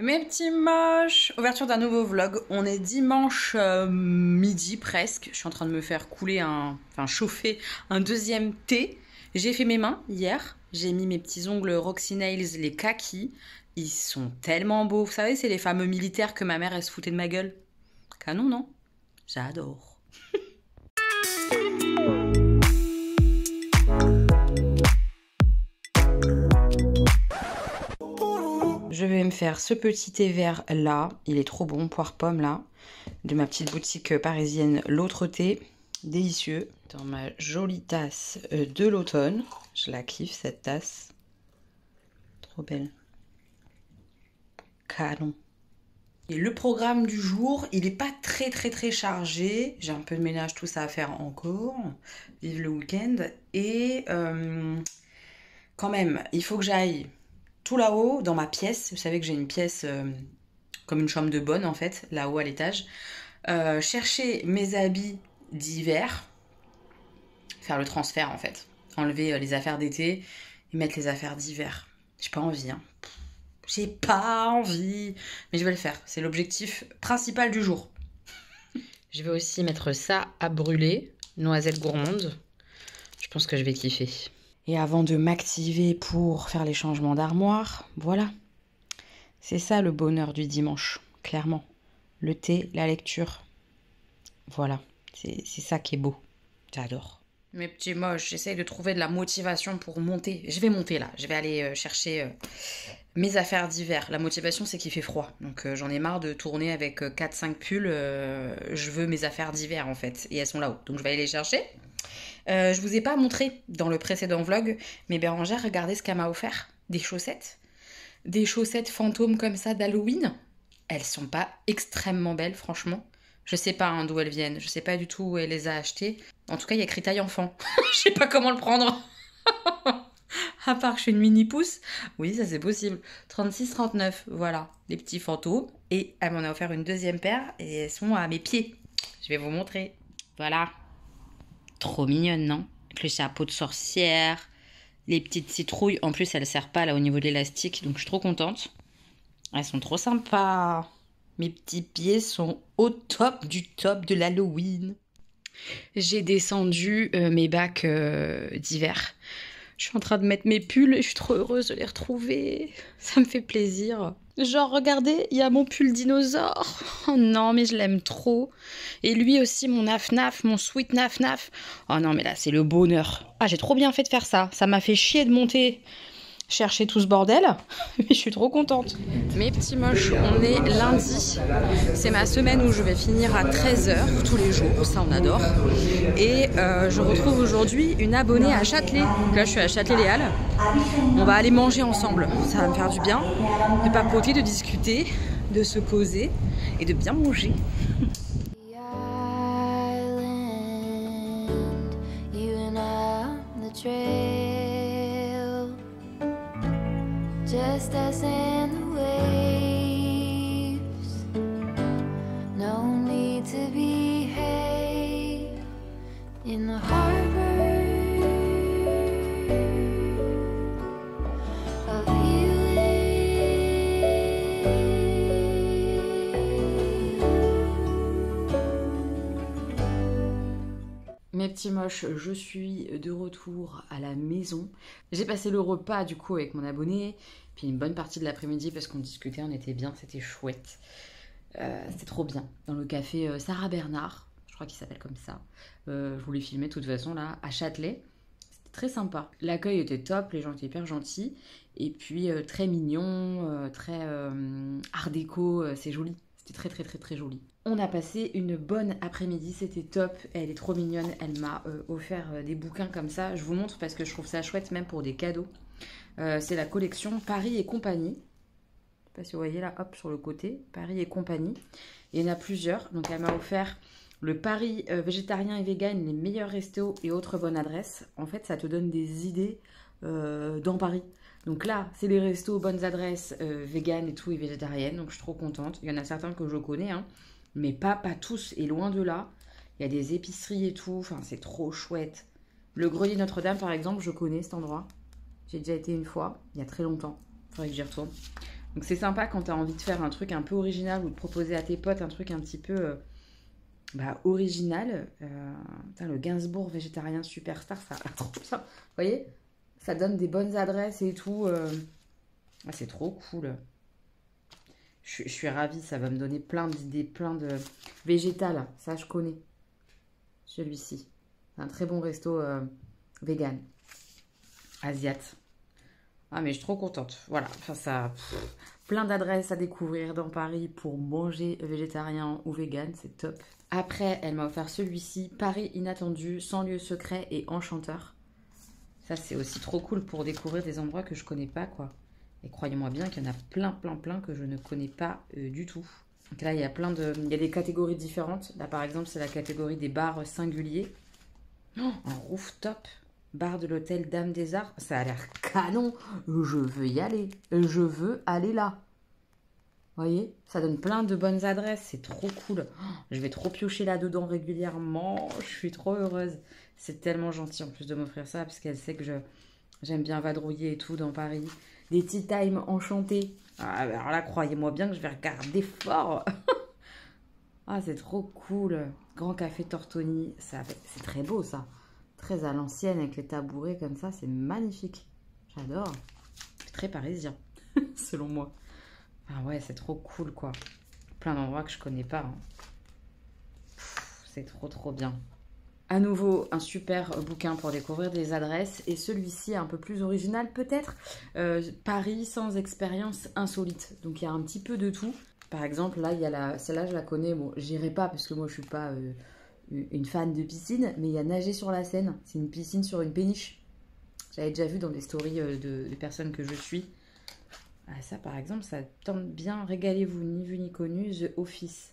Mes petits moches, ouverture d'un nouveau vlog. On est dimanche midi presque. Je suis en train de me faire chauffer un deuxième thé. J'ai fait mes mains hier. J'ai mis mes petits ongles Roxy Nails, les kakis. Ils sont tellement beaux. Vous savez, c'est les fameux militaires que ma mère elle se foutait de ma gueule. Canon, non? J'adore. Je vais me faire ce petit thé vert là, il est trop bon, poire pomme là, de ma petite boutique parisienne L'Autre Thé, délicieux, dans ma jolie tasse de l'automne, je la kiffe cette tasse, trop belle, canon. Et le programme du jour, il n'est pas très chargé, j'ai un peu de ménage, tout ça à faire encore, vive le week-end, et quand même, il faut que j'aille tout là-haut, dans ma pièce, vous savez que j'ai une pièce comme une chambre de bonne en fait, là-haut à l'étage, chercher mes habits d'hiver, faire le transfert en fait, enlever les affaires d'été et mettre les affaires d'hiver. J'ai pas envie, hein. J'ai pas envie, mais je vais le faire, c'est l'objectif principal du jour. Je vais aussi mettre ça à brûler, noisette gourmande, je pense que je vais kiffer. Et avant de m'activer pour faire les changements d'armoire, voilà. C'est ça le bonheur du dimanche, clairement. Le thé, la lecture. Voilà, c'est ça qui est beau. J'adore. Mes petits moches, j'essaye de trouver de la motivation pour monter. Je vais monter là, je vais aller chercher mes affaires d'hiver. La motivation, c'est qu'il fait froid. Donc j'en ai marre de tourner avec 4-5 pulls. Je veux mes affaires d'hiver en fait. Et elles sont là-haut. Donc je vais aller les chercher. Je vous ai pas montré dans le précédent vlog, mais Bérangère, regardez ce qu'elle m'a offert. Des chaussettes. Des chaussettes fantômes comme ça d'Halloween. Elles sont pas extrêmement belles, franchement. Je sais pas d'où elles viennent. Je sais pas du tout où elle les a achetées. En tout cas, il y a écrit taille enfant. Je sais pas comment le prendre. À part que je suis une mini pouce. Oui, ça c'est possible. 36-39, voilà. Les petits fantômes. Et elle m'en a offert une deuxième paire. Et elles sont à mes pieds. Je vais vous montrer. Voilà. Trop mignonne, non? Avec le chapeau de sorcière, les petites citrouilles. En plus, elles ne serrent pas là au niveau de l'élastique, donc je suis trop contente. Elles sont trop sympas. Mes petits pieds sont au top de l'Halloween. J'ai descendu mes bacs d'hiver. Je suis en train de mettre mes pulls et je suis trop heureuse de les retrouver. Ça me fait plaisir. Genre, regardez, il y a mon pull dinosaure. Oh non, mais je l'aime trop. Et lui aussi, mon naf-naf, mon sweet naf-naf. Oh non, mais là, c'est le bonheur. Ah, j'ai trop bien fait de faire ça. Ça m'a fait chier de monter chercher tout ce bordel. Mais je suis trop contente. Mes petits moches, on est lundi. C'est ma semaine où je vais finir à 13h tous les jours. Ça, on adore. Et je retrouve aujourd'hui une abonnée à Châtelet. Donc là, je suis à Châtelet-Les-Halles. On va aller manger ensemble. Ça va me faire du bien. De papoter, de discuter, de se poser et de bien manger. Just us and the waves. No need to behave in the harbor of healing. Mes petits moches, je suis de retour à la maison. J'ai passé le repas du coup avec mon abonné, puis une bonne partie de l'après-midi parce qu'on discutait, on était bien, c'était chouette. C'était trop bien. Dans le café Sarah Bernard, je crois qu'il s'appelle comme ça. Je vous l'ai filmé de toute façon là, à Châtelet. C'était très sympa. L'accueil était top, les gens étaient hyper gentils. Et puis très mignon, très art déco, c'est joli. C'était très joli. On a passé une bonne après-midi, c'était top. Elle est trop mignonne, elle m'a offert des bouquins comme ça. Je vous montre parce que je trouve ça chouette même pour des cadeaux. C'est la collection Paris et compagnie. Je sais pas si vous voyez là, hop, sur le côté, Paris et compagnie. Il y en a plusieurs. Donc elle m'a offert le Paris végétarien et vegan, les meilleurs restos et autres bonnes adresses. En fait, ça te donne des idées dans Paris. Donc là, c'est les restos, bonnes adresses, vegan et tout, et végétariennes. Donc je suis trop contente. Il y en a certains que je connais, hein, mais pas tous. Et loin de là, il y a des épiceries et tout. Enfin, c'est trop chouette. Le Grenier Notre-Dame, par exemple, je connais cet endroit. J'ai déjà été une fois, il y a très longtemps. Il faudrait que j'y retourne. Donc c'est sympa quand tu as envie de faire un truc un peu original ou de proposer à tes potes un truc un petit peu original. Putain, le Gainsbourg végétarien superstar, ça, vous voyez, ça donne des bonnes adresses et tout. Ah, c'est trop cool. Je suis ravie, ça va me donner plein d'idées, plein de végétal. Ça, je connais. Celui-ci. Un très bon resto vegan. Asiate. Ah, mais je suis trop contente. Voilà. Enfin, ça. Plein d'adresses à découvrir dans Paris pour manger végétarien ou vegan. C'est top. Après, elle m'a offert celui-ci. Paris inattendu, sans lieu secret et enchanteur. Ça, c'est aussi trop cool pour découvrir des endroits que je connais pas, quoi. Et croyez-moi bien qu'il y en a plein que je ne connais pas du tout. Donc là, il y a il y a des catégories différentes. Là, par exemple, c'est la catégorie des bars singuliers. Oh, un rooftop. Bar de l'hôtel Dame des Arts. Ça a l'air canon. Je veux y aller. Je veux aller là. Vous voyez, ça donne plein de bonnes adresses. C'est trop cool. Oh, je vais trop piocher là-dedans régulièrement. Je suis trop heureuse. C'est tellement gentil en plus de m'offrir ça parce qu'elle sait que j'aime bien vadrouiller et tout dans Paris. Des tea time enchantés. Ah, alors là, croyez-moi bien que je vais regarder fort. Ah, c'est trop cool. Grand café Tortoni. C'est très beau, ça. Très à l'ancienne, avec les tabourets comme ça. C'est magnifique. J'adore. Très parisien, selon moi. Ah ouais, c'est trop cool, quoi. Plein d'endroits que je connais pas. Hein. C'est trop bien. À nouveau, un super bouquin pour découvrir des adresses. Et celui-ci, un peu plus original peut-être. Paris sans expérience insolite. Donc, il y a un petit peu de tout. Par exemple, là, il y a celle-là, je la connais. Bon, j'irai pas parce que moi, je suis pas une fan de piscine. Mais il y a Nager sur la Seine. C'est une piscine sur une péniche. J'avais déjà vu dans des stories de personnes que je suis. Ah, ça, par exemple, ça tente bien. Régalez-vous, ni vu ni connu. The Office.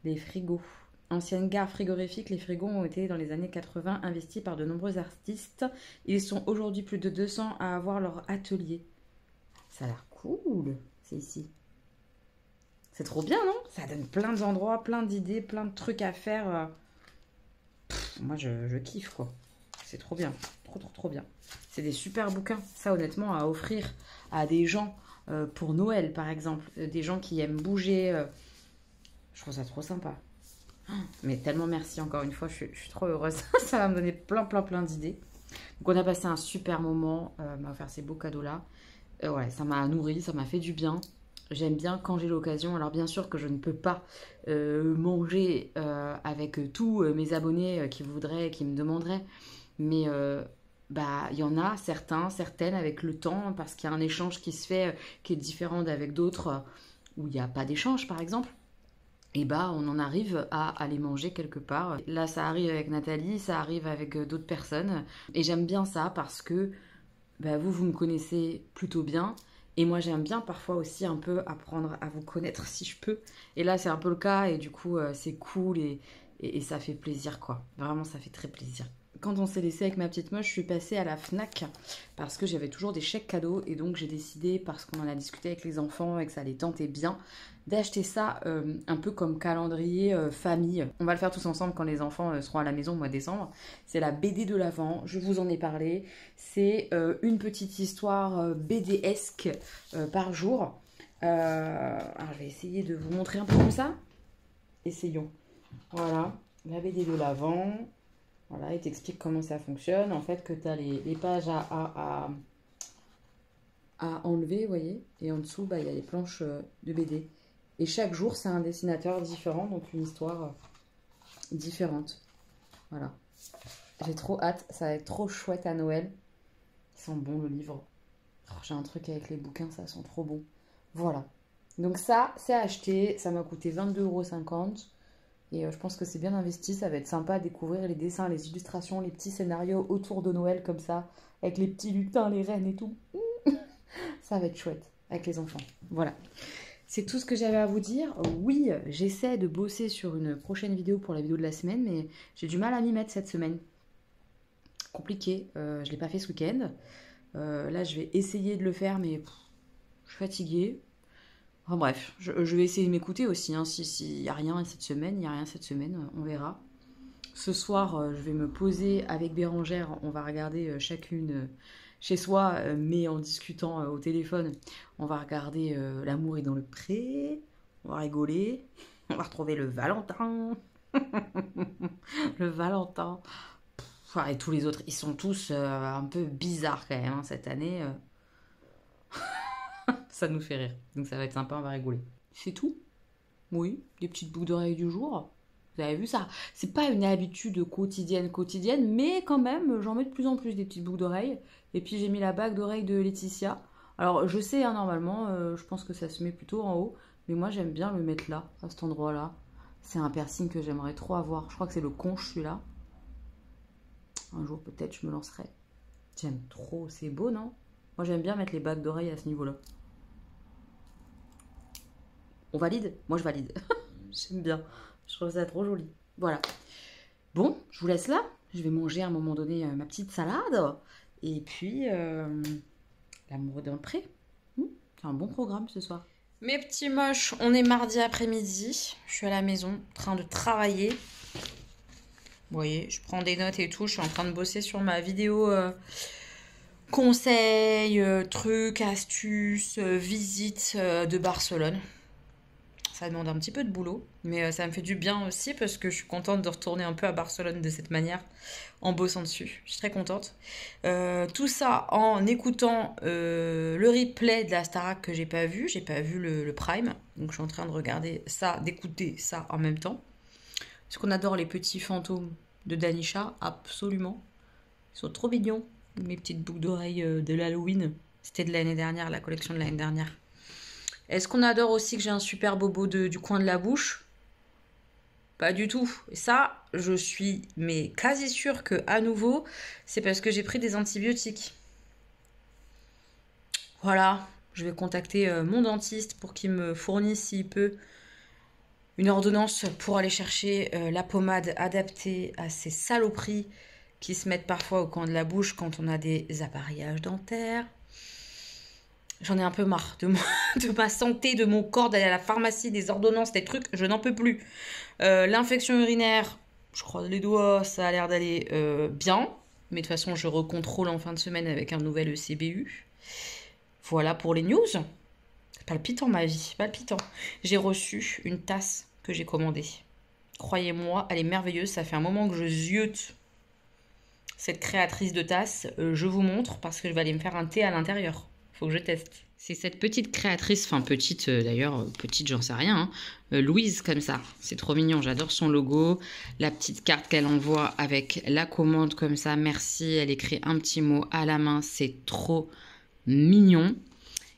Les frigos. Ancienne gare frigorifique, les frigos ont été dans les années 80 investis par de nombreux artistes. Ils sont aujourd'hui plus de 200 à avoir leur atelier. Ça a l'air cool, c'est ici. C'est trop bien, non? Ça donne plein d'endroits, plein d'idées, plein de trucs à faire. Moi, je kiffe, quoi. C'est trop bien, trop bien. C'est des super bouquins, ça, honnêtement, à offrir à des gens pour Noël, par exemple. Des gens qui aiment bouger. Je trouve ça trop sympa. Mais tellement merci encore une fois, je suis trop heureuse. Ça va me donner plein d'idées. Donc on a passé un super moment, m'a offert ces beaux cadeaux là. Ouais, ça m'a nourri, ça m'a fait du bien. J'aime bien quand j'ai l'occasion. Alors bien sûr que je ne peux pas manger avec tous mes abonnés qui voudraient, qui me demanderaient. Mais il y en a certaines avec le temps, parce qu'il y a un échange qui se fait qui est différent d'avec d'autres où il n'y a pas d'échange par exemple. Et on en arrive à aller manger quelque part. Là, ça arrive avec Nathalie, ça arrive avec d'autres personnes. Et j'aime bien ça parce que vous me connaissez plutôt bien. Et moi, j'aime bien parfois aussi un peu apprendre à vous connaître si je peux. Et là, c'est un peu le cas. Et du coup, c'est cool et ça fait plaisir, quoi. Vraiment, ça fait très plaisir. Quand on s'est laissé avec ma petite moche, je suis passée à la Fnac parce que j'avais toujours des chèques cadeaux. Et donc, j'ai décidé, parce qu'on en a discuté avec les enfants et que ça les tentait bien, d'acheter ça un peu comme calendrier famille. On va le faire tous ensemble quand les enfants seront à la maison au mois de décembre. C'est la BD de l'Avent, je vous en ai parlé. C'est une petite histoire BD-esque par jour. Alors je vais essayer de vous montrer un peu comme ça. Essayons. Voilà, la BD de l'Avent. Voilà, il t'explique comment ça fonctionne. En fait, que tu as les pages à enlever, vous voyez. Et en dessous, il y a les planches de BD. Et chaque jour, c'est un dessinateur différent, donc une histoire différente. Voilà. J'ai trop hâte, ça va être trop chouette à Noël. Ils sont bons, le livre. Oh, j'ai un truc avec les bouquins, ça sent trop bon. Voilà. Donc ça, c'est acheté. Ça m'a coûté 22,50 €. Et je pense que c'est bien investi. Ça va être sympa à découvrir les dessins, les illustrations, les petits scénarios autour de Noël comme ça. Avec les petits lutins, les reines et tout. Ça va être chouette avec les enfants. Voilà. C'est tout ce que j'avais à vous dire. Oui, j'essaie de bosser sur une prochaine vidéo pour la vidéo de la semaine, mais j'ai du mal à m'y mettre cette semaine. Compliqué. Je ne l'ai pas fait ce week-end. Là, je vais essayer de le faire, mais je suis fatiguée. Enfin bref, je vais essayer de m'écouter aussi. Hein. S'il n'y a rien cette semaine, il n'y a rien cette semaine, on verra. Ce soir, je vais me poser avec Bérangère. On va regarder chacune chez soi, mais en discutant au téléphone. On va regarder L'amour est dans le pré, on va rigoler, on va retrouver le Valentin. Le Valentin. Et tous les autres, ils sont tous un peu bizarres quand même, hein, cette année. Ça nous fait rire. Donc ça va être sympa, on va rigoler. C'est tout. Oui, des petites boucles d'oreilles du jour. Vous avez vu ça? C'est pas une habitude quotidienne, mais quand même, j'en mets de plus en plus des petites boucles d'oreilles. Et puis j'ai mis la bague d'oreille de Laetitia. Alors je sais, hein, normalement, je pense que ça se met plutôt en haut. Mais moi j'aime bien le mettre là, à cet endroit-là. C'est un piercing que j'aimerais trop avoir. Je crois que c'est le conche celui-là. Un jour peut-être je me lancerai. J'aime trop, c'est beau non? Moi j'aime bien mettre les bagues d'oreilles à ce niveau-là. On valide? Moi je valide. J'aime bien. Je trouve ça trop joli. Voilà. Bon, je vous laisse là. Je vais manger à un moment donné ma petite salade. Et puis, l'amour dans le pré. C'est un bon programme ce soir. Mes petits moches, on est mardi après-midi. Je suis à la maison, en train de travailler. Vous voyez, je prends des notes et tout. Je suis en train de bosser sur ma vidéo conseils, trucs, astuces, visites de Barcelone. Ça demande un petit peu de boulot, mais ça me fait du bien aussi parce que je suis contente de retourner un peu à Barcelone de cette manière, en bossant dessus. Je suis très contente. Tout ça en écoutant le replay de la Starac que j'ai pas vu. J'ai pas vu le Prime, donc je suis en train de regarder ça, d'écouter ça en même temps. Est-ce qu'on adore les petits fantômes de Danisha? Absolument. Ils sont trop mignons. Mes petites boucles d'oreilles de l'Halloween. C'était de l'année dernière, la collection de l'année dernière. Est-ce qu'on adore aussi que j'ai un super bobo du coin de la bouche? Pas du tout. Et ça, je suis mais quasi sûre que à nouveau, c'est parce que j'ai pris des antibiotiques. Voilà, je vais contacter mon dentiste pour qu'il me fournisse, s'il peut, une ordonnance pour aller chercher la pommade adaptée à ces saloperies qui se mettent parfois au coin de la bouche quand on a des appareillages dentaires. J'en ai un peu marre de ma santé, de mon corps, d'aller à la pharmacie, des ordonnances, des trucs, je n'en peux plus. L'infection urinaire, je croise les doigts, ça a l'air d'aller bien. Mais de toute façon, je recontrôle en fin de semaine avec un nouvel ECBU. Voilà pour les news. C'est palpitant ma vie, palpitant. J'ai reçu une tasse que j'ai commandée. Croyez-moi, elle est merveilleuse. Ça fait un moment que je ziote cette créatrice de tasse. Je vous montre parce que je vais aller me faire un thé à l'intérieur. Faut que je teste. C'est cette petite créatrice, enfin petite d'ailleurs, petite j'en sais rien, hein, Louise comme ça. C'est trop mignon, j'adore son logo. La petite carte qu'elle envoie avec la commande comme ça, merci. Elle écrit un petit mot à la main, c'est trop mignon.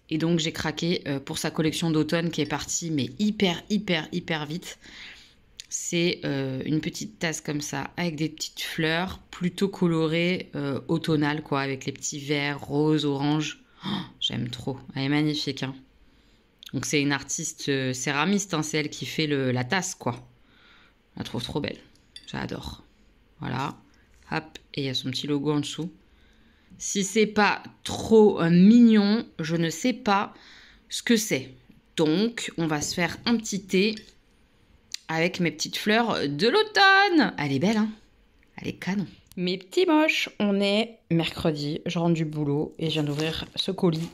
Et donc j'ai craqué pour sa collection d'automne qui est partie mais hyper vite. C'est une petite tasse comme ça avec des petites fleurs plutôt colorées, automnales quoi, avec les petits verts, roses, oranges. Oh, j'aime trop, elle est magnifique. Hein. Donc c'est une artiste céramiste, hein, c'est elle qui fait la tasse quoi. Je la trouve trop belle, j'adore. Voilà, hop, et il y a son petit logo en dessous. Si c'est pas trop mignon, je ne sais pas ce que c'est. Donc on va se faire un petit thé avec mes petites fleurs de l'automne. Elle est belle, hein, elle est canon. Mes petits moches, on est mercredi, je rentre du boulot et je viens d'ouvrir ce colis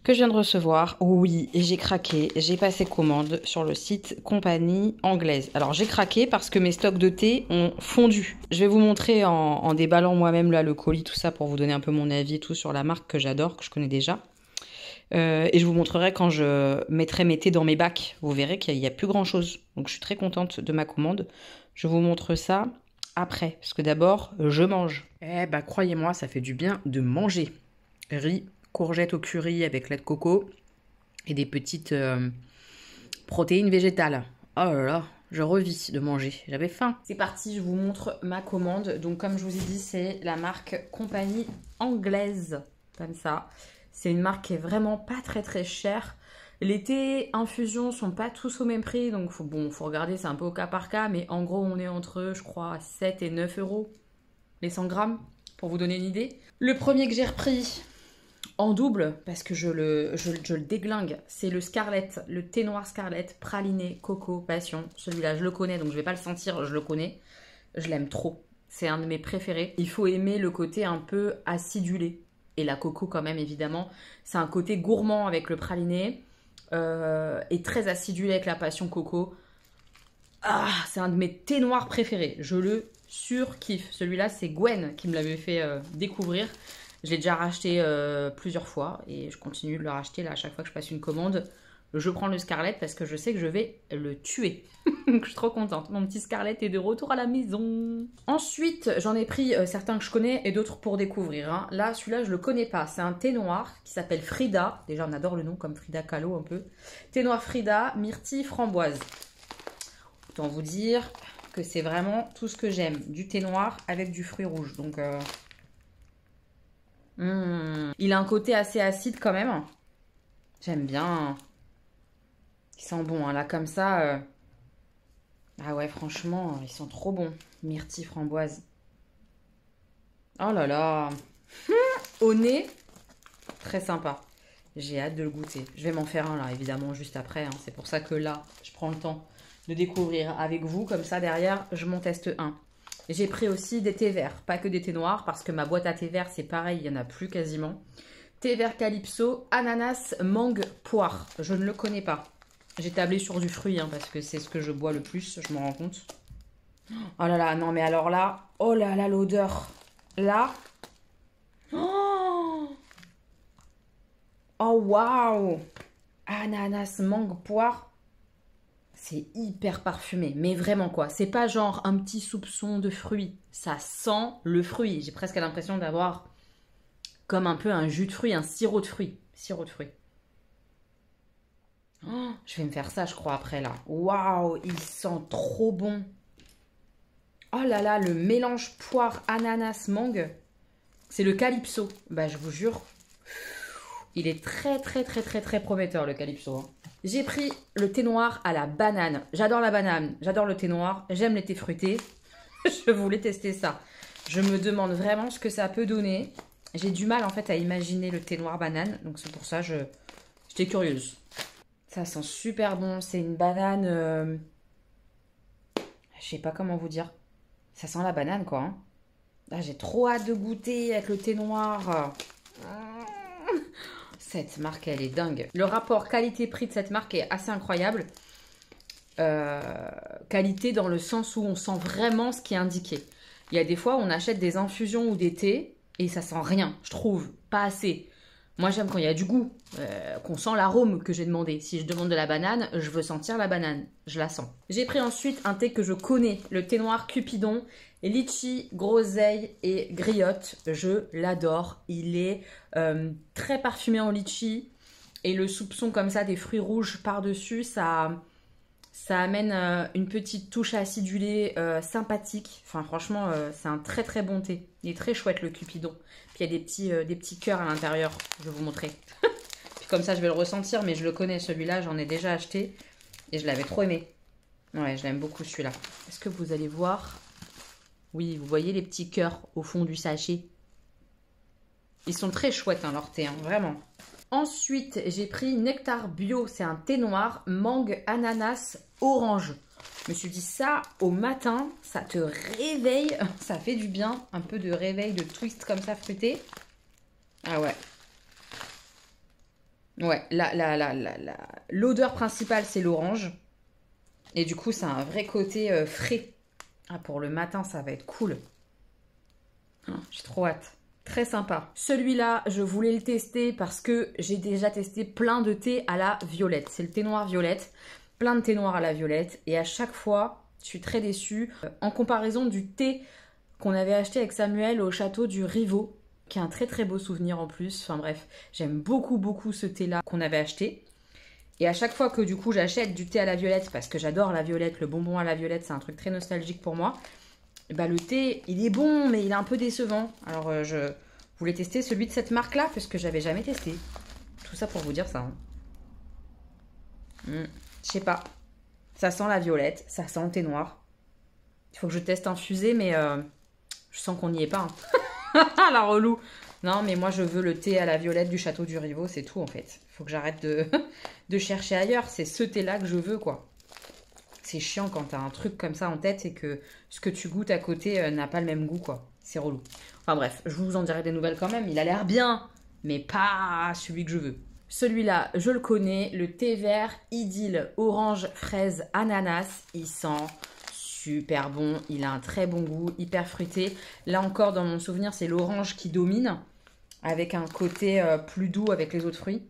que je viens de recevoir. Oui, j'ai craqué, j'ai passé commande sur le site Compagnie Anglaise. Alors j'ai craqué parce que mes stocks de thé ont fondu. Je vais vous montrer en déballant moi-même là le colis, tout ça pour vous donner un peu mon avis tout sur la marque que j'adore, que je connais déjà. Et je vous montrerai quand je mettrai mes thés dans mes bacs. Vous verrez qu'il n'y a plus grand chose. Donc je suis très contente de ma commande. Je vous montre ça après, parce que d'abord, je mange. Eh bah, croyez-moi, ça fait du bien de manger. Riz, courgettes au curry avec lait de coco et des petites protéines végétales. Oh là là, je revis de manger. J'avais faim. C'est parti, je vous montre ma commande. Donc, comme je vous ai dit, c'est la marque Compagnie Anglaise. Comme ça. C'est une marque qui est vraiment pas très chère. Les thés infusions sont pas tous au même prix, donc faut regarder, c'est un peu au cas par cas, mais en gros on est entre, je crois, 7 et 9 euros les 100 grammes, pour vous donner une idée. Le premier que j'ai repris en double, parce que je le déglingue, c'est le Scarlett, le thé noir Scarlett, praliné, coco, passion. Celui-là, je le connais, donc je vais pas le sentir, je le connais. Je l'aime trop, c'est un de mes préférés. Il faut aimer le côté un peu acidulé. et la coco quand même évidemment. C'est un côté gourmand avec le praliné et très acidulé avec la passion coco. Ah, c'est un de mes thés noirs préférés. Je le surkiffe. Celui-là, c'est Gwen qui me l'avait fait découvrir. Je l'ai déjà racheté plusieurs fois et je continue de le racheter là à chaque fois que je passe une commande. Je prends le Scarlett parce que je sais que je vais le tuer. Je suis trop contente. Mon petit Scarlett est de retour à la maison. Ensuite, j'en ai pris certains que je connais et d'autres pour découvrir. Hein. Là, celui-là, je le connais pas. C'est un thé noir qui s'appelle Frida. Déjà, on adore le nom comme Frida Kahlo un peu. Thé noir Frida, myrtille, framboise. Autant vous dire que c'est vraiment tout ce que j'aime. Du thé noir avec du fruit rouge. Donc, il a un côté assez acide quand même. J'aime bien. Ils sont bons, hein. Là, comme ça. Ah ouais, franchement, ils sont trop bons. Myrtille, framboise. Oh là là. Au nez, très sympa. J'ai hâte de le goûter. Je vais m'en faire un là, évidemment, juste après. Hein. C'est pour ça que là, je prends le temps de découvrir avec vous. Comme ça, derrière, je m'en teste un. J'ai pris aussi des thés verts, pas que des thés noirs, parce que ma boîte à thé vert, c'est pareil, il n'y en a plus quasiment. Thé vert calypso, ananas, mangue, poire. Je ne le connais pas. J'ai tablé sur du fruit, hein, parce que c'est ce que je bois le plus, je me rends compte. Oh là là, non mais alors là, oh là là, l'odeur. Là. Oh waouh. Ananas, mangue, poire. C'est hyper parfumé, mais vraiment quoi. C'est pas genre un petit soupçon de fruit. Ça sent le fruit. J'ai presque l'impression d'avoir comme un peu un jus de fruit, un sirop de fruit. Sirop de fruit. Oh, je vais me faire ça, je crois, après là. Waouh, il sent trop bon. Oh là là, le mélange poire, ananas, mangue. C'est le calypso. Bah, je vous jure, il est très, très, très, très, très prometteur, le calypso. Hein. J'ai pris le thé noir à la banane. J'adore la banane, j'adore le thé noir, j'aime les thés fruités. Je voulais tester ça. Je me demande vraiment ce que ça peut donner. J'ai du mal en fait à imaginer le thé noir banane, donc c'est pour ça que j'étais curieuse. Ça sent super bon, c'est une banane... Je sais pas comment vous dire. Ça sent la banane quoi. Hein. Ah, j'ai trop hâte de goûter avec le thé noir. Cette marque, elle est dingue. Le rapport qualité-prix de cette marque est assez incroyable. Qualité dans le sens où on sent vraiment ce qui est indiqué. Il y a des fois où on achète des infusions ou des thés et ça sent rien, je trouve, pas assez. Moi, j'aime quand il y a du goût, qu'on sent l'arôme que j'ai demandé. Si je demande de la banane, je veux sentir la banane. Je la sens. J'ai pris ensuite un thé que je connais, le thé noir Cupidon, litchi, groseille et griotte. Je l'adore. Il est très parfumé en litchi et le soupçon comme ça des fruits rouges par-dessus, ça amène une petite touche acidulée sympathique. Enfin, franchement, c'est un très très bon thé. Il est très chouette le Cupidon. Puis il y a des petits cœurs à l'intérieur. Je vais vous montrer. Puis comme ça, je vais le ressentir, mais je le connais celui-là. J'en ai déjà acheté et je l'avais trop aimé. Ouais, je l'aime beaucoup celui-là. Est-ce que vous allez voir? Oui, vous voyez les petits cœurs au fond du sachet. Ils sont très chouettes, hein, leur thé, hein, vraiment. Ensuite, j'ai pris Nectar Bio. C'est un thé noir, mangue, ananas, orange. Je me suis dit ça, au matin, ça te réveille. Ça fait du bien. Un peu de réveil, de twist comme ça, fruité. Ah ouais. Ouais, l'odeur principale, c'est l'orange. Et du coup, ça a un vrai côté frais. Ah, pour le matin, ça va être cool. Oh, j'ai trop hâte. Très sympa. Celui-là, je voulais le tester parce que j'ai déjà testé plein de thés à la violette. C'est le thé noir violette. Plein de thé noir à la violette. Et à chaque fois, je suis très déçue. En comparaison du thé qu'on avait acheté avec Samuel au château du Rivaux, qui est un très très beau souvenir en plus. Enfin bref, j'aime beaucoup beaucoup ce thé-là qu'on avait acheté. Et à chaque fois que du coup j'achète du thé à la violette, parce que j'adore la violette, le bonbon à la violette, c'est un truc très nostalgique pour moi. Bah, le thé, il est bon, mais il est un peu décevant. Alors, je voulais tester celui de cette marque-là, parce que j'avais jamais testé. Tout ça pour vous dire ça. Hein. Je sais pas. Ça sent la violette, ça sent le thé noir. Il faut que je teste infusé, mais je sens qu'on n'y est pas. Hein. La relou. Non, mais moi, je veux le thé à la violette du château du Rivaux, c'est tout, en fait. Il faut que j'arrête de chercher ailleurs. C'est ce thé-là que je veux, quoi. C'est chiant quand t'as un truc comme ça en tête et que ce que tu goûtes à côté n'a pas le même goût, quoi. C'est relou. Enfin bref, je vous en dirai des nouvelles quand même. Il a l'air bien. mais pas celui que je veux. Celui-là, je le connais, le thé vert Idylle orange fraise ananas. Il sent super bon, il a un très bon goût, hyper fruité. Là encore, dans mon souvenir, c'est l'orange qui domine, avec un côté plus doux avec les autres fruits.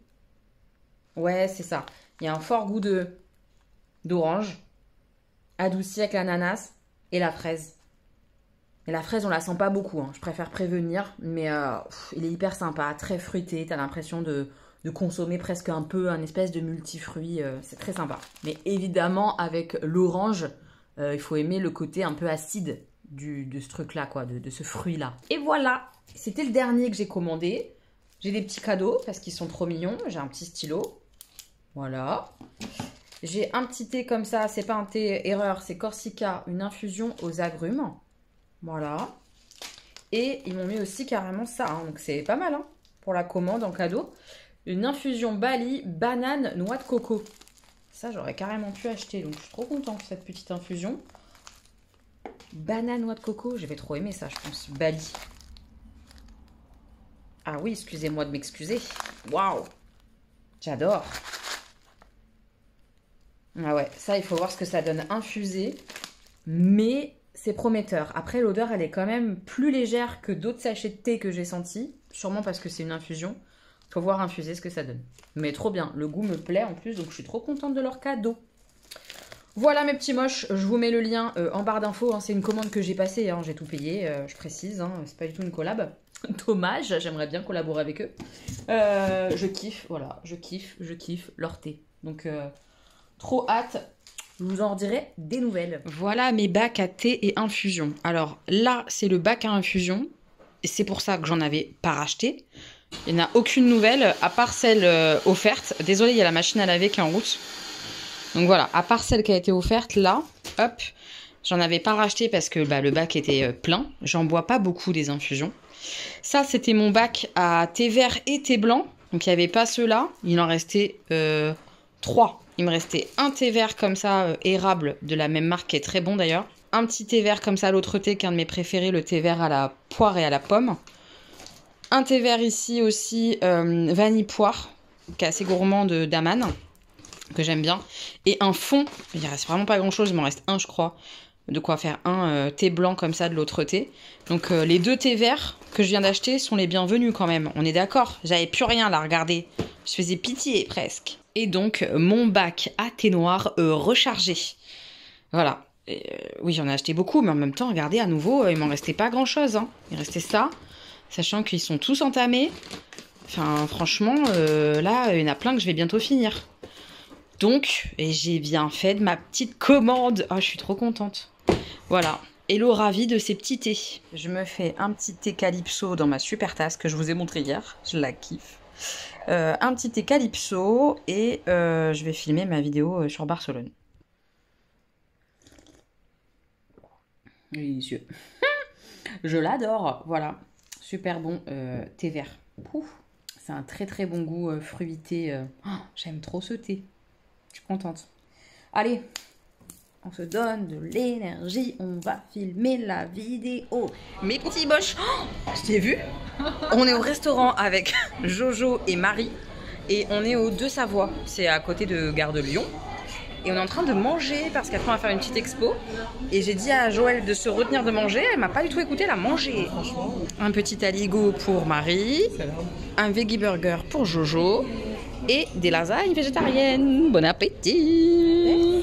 Ouais, c'est ça. Il y a un fort goût d'orange, adouci avec l'ananas et la fraise. Et la fraise, on la sent pas beaucoup, hein. Je préfère prévenir, mais il est hyper sympa, très fruité. T'as l'impression de consommer presque un peu un espèce de multifruit. C'est très sympa. Mais évidemment, avec l'orange, il faut aimer le côté un peu acide de ce truc-là, quoi, de ce fruit-là. Et voilà, c'était le dernier que j'ai commandé. J'ai des petits cadeaux parce qu'ils sont trop mignons. J'ai un petit stylo. Voilà. J'ai un petit thé comme ça. C'est pas un thé erreur, c'est Corsica, une infusion aux agrumes. Voilà. Et ils m'ont mis aussi carrément ça. Hein. Donc c'est pas mal hein, pour la commande en cadeau. Une infusion Bali, banane, noix de coco. Ça, j'aurais carrément pu acheter. Donc je suis trop contente de cette petite infusion. Banane, noix de coco. J'avais trop aimé ça, je pense. Bali. Ah oui, excusez-moi de m'excuser. Waouh. J'adore. Ah ouais, ça, il faut voir ce que ça donne infusé. Mais c'est prometteur. Après, l'odeur, elle est quand même plus légère que d'autres sachets de thé que j'ai sentis. Sûrement parce que c'est une infusion. Faut voir infuser ce que ça donne. Mais trop bien. Le goût me plaît en plus, donc je suis trop contente de leur cadeau. Voilà mes petits moches. Je vous mets le lien en barre d'infos. Hein. C'est une commande que j'ai passée. Hein. J'ai tout payé, je précise. Hein. C'est pas du tout une collab. Dommage, j'aimerais bien collaborer avec eux. Je kiffe, voilà. Je kiffe leur thé. Donc, trop hâte. Je vous en dirai des nouvelles. Voilà mes bacs à thé et infusion. Alors là, c'est le bac à infusion. Et c'est pour ça que j'en avais pas racheté. Il n'y en a aucune nouvelle, à part celle offerte. Désolée, il y a la machine à laver qui est en route. Donc voilà, à part celle qui a été offerte, là, hop, j'en avais pas racheté parce que le bac était plein. J'en bois pas beaucoup des infusions. Ça, c'était mon bac à thé vert et thé blanc. Donc il n'y avait pas ceux-là. Il en restait 3. Il me restait un thé vert comme ça, érable, de la même marque, qui est très bon d'ailleurs. Un petit thé vert comme ça, l'autre thé, qui est un de mes préférés, le thé vert à la poire et à la pomme. Un thé vert ici aussi, vanille poire, qui est assez gourmand d'Aman, que j'aime bien. Et un fond, il reste vraiment pas grand chose, il m'en reste un je crois. De quoi faire un thé blanc comme ça de l'autre thé. Donc les 2 thés verts que je viens d'acheter sont les bienvenus quand même. On est d'accord, j'avais plus rien là, regardez. Je faisais pitié presque. Et donc mon bac à thé noir rechargé. Voilà. Oui, j'en ai acheté beaucoup, mais en même temps, regardez, à nouveau, il m'en restait pas grand chose. Hein. Il restait ça. Sachant qu'ils sont tous entamés. Enfin, franchement, là, il y en a plein que je vais bientôt finir. Donc, et j'ai bien fait de ma petite commande. Oh, je suis trop contente. Voilà. Hello, ravie de ces petits thés. Je me fais un petit thé Calypso dans ma super tasse que je vous ai montré hier. Je la kiffe. Un petit thé Calypso et je vais filmer ma vidéo sur Barcelone. Délicieux. Je l'adore. Voilà. Super bon thé vert. C'est un très très bon goût fruité. Oh, j'aime trop ce thé. Je suis contente. Allez, on se donne de l'énergie. On va filmer la vidéo. Mes petits boches. Oh, je t'ai vu. On est au restaurant avec Jojo et Marie. Et on est au Deux Savoie. C'est à côté de Gare de Lyon. Et on est en train de manger parce qu'après on va faire une petite expo. Et j'ai dit à Joël de se retenir de manger. Elle m'a pas du tout écouté, elle a mangé. Un petit aligot pour Marie. Un veggie burger pour Jojo. Et des lasagnes végétariennes. Bon appétit.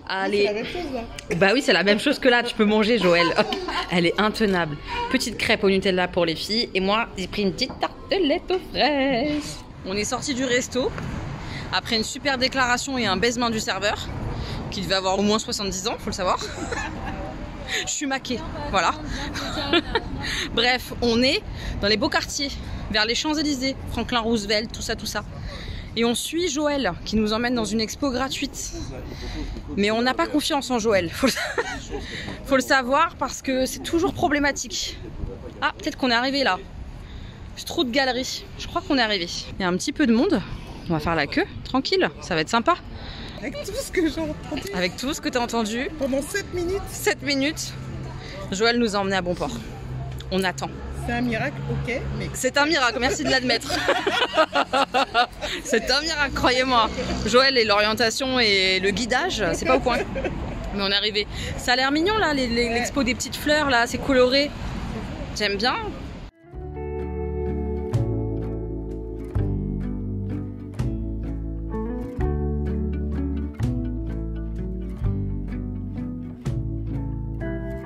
Allez. C'est la même chose là. Bah oui, c'est la même chose que là. Tu peux manger, Joël. Elle est intenable. Petite crêpe au Nutella pour les filles. Et moi, j'ai pris une petite tartelette aux fraises. On est sorti du resto. Après une super déclaration et un baisement du serveur, qui devait avoir au moins 70 ans, faut le savoir. Je suis maquée, voilà. Bref, on est dans les beaux quartiers, vers les Champs-Élysées, Franklin Roosevelt, tout ça, tout ça. Et on suit Joël, qui nous emmène dans une expo gratuite. Mais on n'a pas confiance en Joël, faut le savoir, parce que c'est toujours problématique. Ah, peut-être qu'on est arrivé là. C'est trop de galeries, je crois qu'on est arrivé. Il y a un petit peu de monde. On va faire la queue, tranquille, ça va être sympa. Avec tout ce que j'ai entendu. Avec tout ce que tu as entendu. Pendant 7 minutes. 7 minutes. Joël nous a emmenés à bon port. On attend. C'est un miracle, ok, mais... C'est un miracle, merci de l'admettre. C'est un miracle, croyez-moi. Joël et l'orientation et le guidage, c'est pas au point. Mais on est arrivé. Ça a l'air mignon là, l'expo des petites fleurs là, c'est coloré. J'aime bien.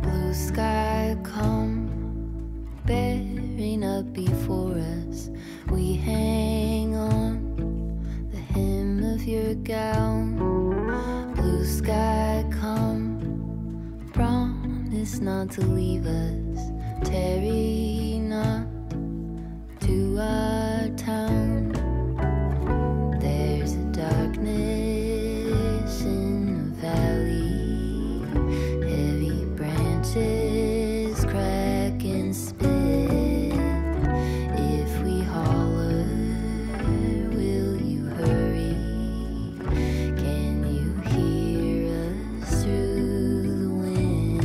Blue sky come bearing up before us. We hang on the hem of your gown. Blue sky come, promise not to leave us. Tarry not to our town. There's a darkness in the valley, heavy branches crack and split. If we holler, will you hurry? Can you hear us through the wind?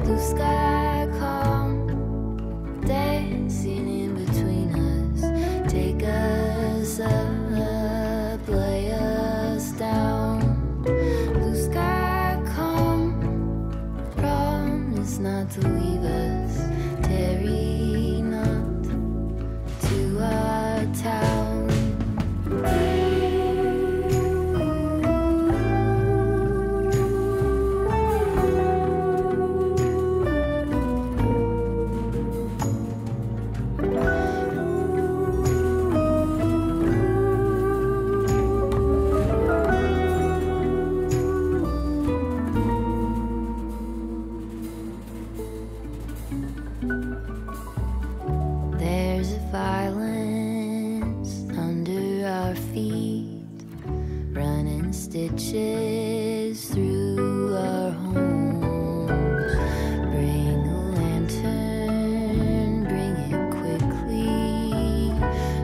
Blue sky calm, dancing in between us. Take us up, lay us down. Blue sky calm, promise not to leave us. Tarry not to our town. There's a violence under our feet, running stitches through our homes. Bring a lantern, bring it quickly.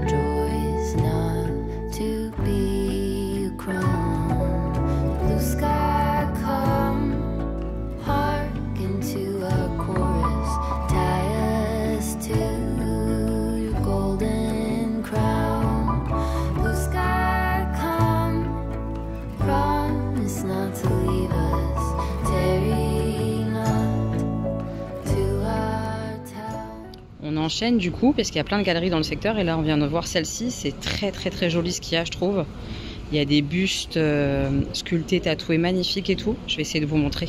Joy's not to be a crone. Blue sky come, hearken to our chorus. Tie us to your golden crown. Blue sky come, promise not to leave us. Tarry not to our town. On enchaîne du coup parce qu'il y a plein de galeries dans le secteur et là on vient de voir celle-ci, c'est très joli ce qu'il y a je trouve. Il y a des bustes sculptés, tatoués, magnifiques et tout. Je vais essayer de vous montrer.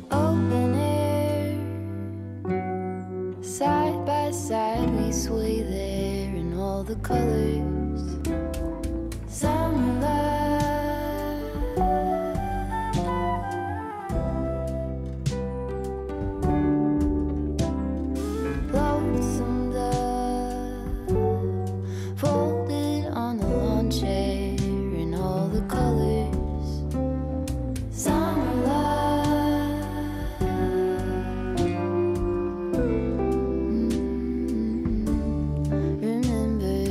Open air, side by side we sway there in all the colors. Summer love, lonesome dove, folded on the lawn chair in all the colors. Summer love, remember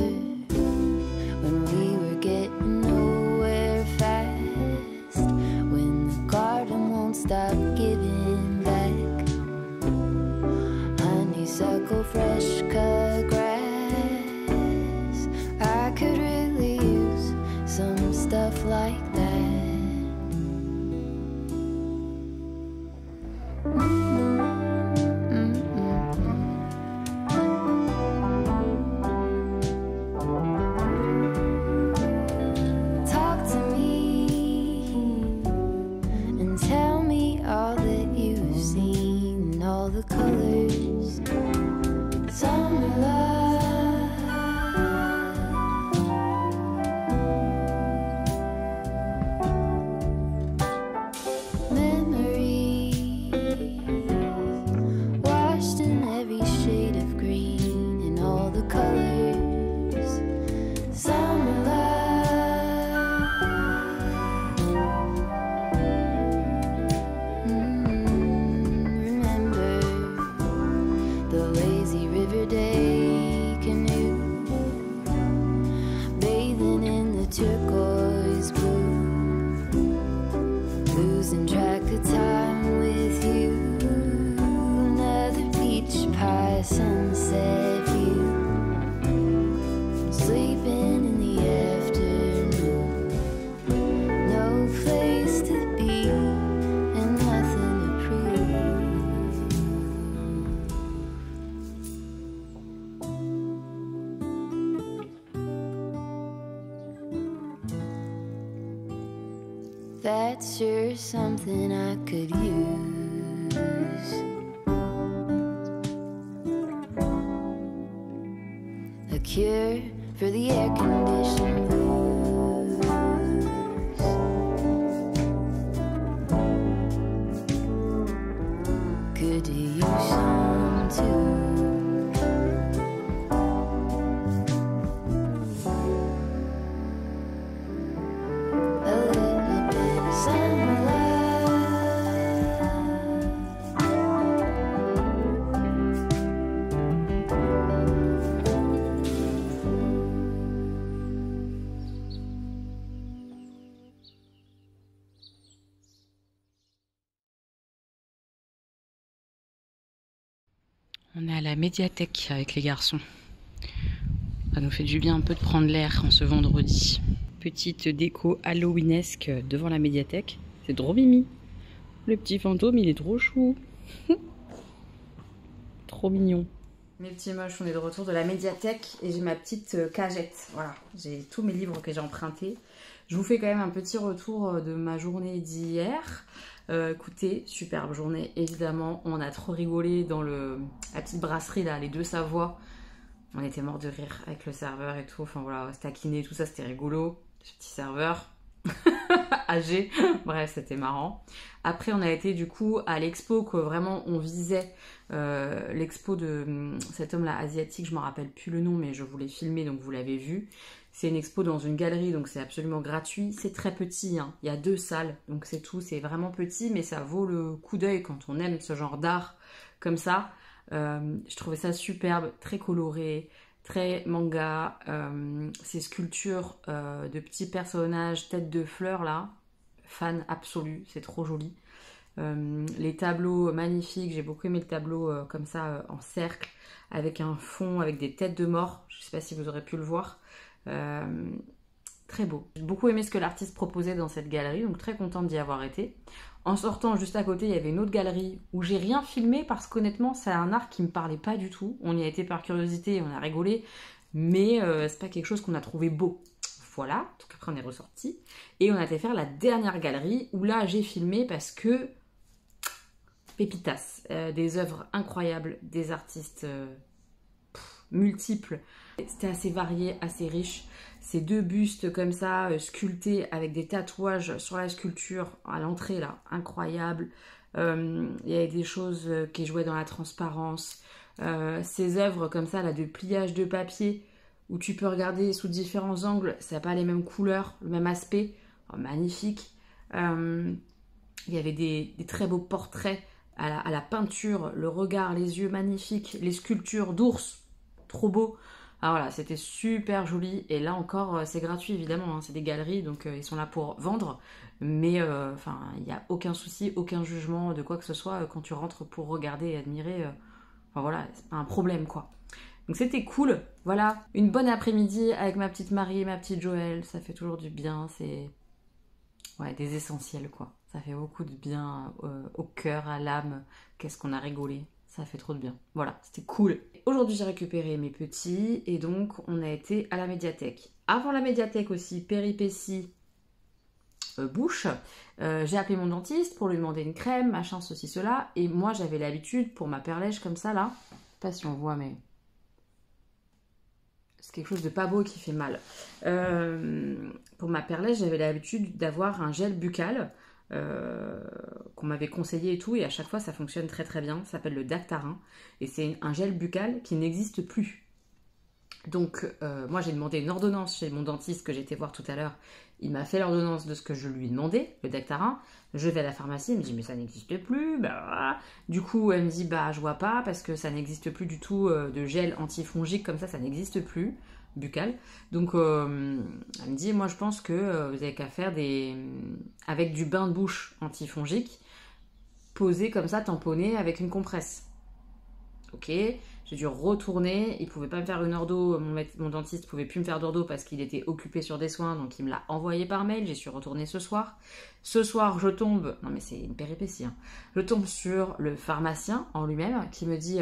That's sure something I could use. A cure for the air-conditioned blues. Could do use some too. A little bit of sunlight. On est à la médiathèque avec les garçons. Ça nous fait du bien un peu de prendre l'air en ce vendredi. Petite déco halloweenesque devant la médiathèque. C'est trop mimi. Le petit fantôme, il est trop chou. Trop mignon. Mes petits moches, on est de retour de la médiathèque et j'ai ma petite cagette. Voilà, j'ai tous mes livres que j'ai empruntés. Je vous fais quand même un petit retour de ma journée d'hier. Écoutez, superbe journée, évidemment. On a trop rigolé dans la petite brasserie, là, les Deux Savoies. On était morts de rire avec le serveur et tout. Enfin voilà, se taquiner, tout ça, c'était rigolo. Ce petit serveur âgé. Bref, c'était marrant. Après, on a été du coup à l'expo que vraiment on visait. L'expo de cet homme-là asiatique, je ne me rappelle plus le nom, mais je voulais filmer, donc vous l'avez vu. C'est une expo dans une galerie, donc c'est absolument gratuit. C'est très petit, hein. Il y a 2 salles, donc c'est tout. C'est vraiment petit, mais ça vaut le coup d'œil quand on aime ce genre d'art comme ça. Je trouvais ça superbe, très coloré, très manga. Ces sculptures de petits personnages, tête de fleurs là, fan absolu, c'est trop joli. Les tableaux magnifiques, j'ai beaucoup aimé le tableau comme ça en cercle, avec un fond, avec des têtes de mort. Je ne sais pas si vous aurez pu le voir. Très beau. J'ai beaucoup aimé ce que l'artiste proposait dans cette galerie, donc très contente d'y avoir été. En sortant juste à côté, il y avait une autre galerie où j'ai rien filmé parce qu'honnêtement, c'est un art qui me parlait pas du tout. On y a été par curiosité, on a rigolé, mais c'est pas quelque chose qu'on a trouvé beau. Voilà, donc après on est ressorti et on a été faire la dernière galerie où là j'ai filmé parce que pépitas, des œuvres incroyables, des artistes multiples. C'était assez varié, assez riche. Ces 2 bustes comme ça, sculptés avec des tatouages sur la sculpture à l'entrée là, incroyable. Il y avait des choses qui jouaient dans la transparence. Ces œuvres comme ça là de pliage de papier où tu peux regarder sous différents angles, ça n'a pas les mêmes couleurs, le même aspect. Oh, magnifique. Il y avait des très beaux portraits à la peinture, le regard, les yeux magnifiques, les sculptures d'ours, trop beau. Alors voilà, c'était super joli et là encore c'est gratuit évidemment, hein, c'est des galeries donc ils sont là pour vendre, mais enfin il n'y a aucun souci, aucun jugement de quoi que ce soit quand tu rentres pour regarder et admirer, enfin voilà, c'est pas un problème quoi. Donc c'était cool, voilà, une bonne après-midi avec ma petite Marie et ma petite Joël, ça fait toujours du bien, c'est ouais, des essentiels quoi, ça fait beaucoup de bien au cœur, à l'âme, qu'est-ce qu'on a rigolé. Ça fait trop de bien. Voilà, c'était cool. Aujourd'hui, j'ai récupéré mes petits et donc on a été à la médiathèque. Avant la médiathèque aussi, péripétie bouche. J'ai appelé mon dentiste pour lui demander une crème, machin, ceci, cela. Et moi, j'avais l'habitude pour ma perlèche comme ça là. Je sais pas si on voit, mais c'est quelque chose de pas beau qui fait mal. Pour ma perlèche, j'avais l'habitude d'avoir un gel buccal. Qu'on m'avait conseillé et tout, et à chaque fois ça fonctionne très très bien. Ça s'appelle le Dactarin et c'est un gel buccal qui n'existe plus. Donc moi j'ai demandé une ordonnance chez mon dentiste que j'ai été voir tout à l'heure. Il m'a fait l'ordonnance de ce que je lui ai demandé, le Dactarin. Je vais à la pharmacie, elle me dit mais ça n'existe plus. Bah, du coup elle me dit bah je vois pas parce que ça n'existe plus du tout de gel antifongique comme ça n'existe plus buccal. Donc elle me dit moi je pense que vous avez qu'à faire avec du bain de bouche antifongique posé comme ça, tamponné avec une compresse. Ok, j'ai dû retourner, il pouvait pas me faire une ordo, mon dentiste pouvait plus me faire d'ordo parce qu'il était occupé sur des soins, donc il me l'a envoyé par mail, j'ai su retourner ce soir. Ce soir je tombe, non mais c'est une péripétie, hein. Je tombe sur le pharmacien en lui-même qui me dit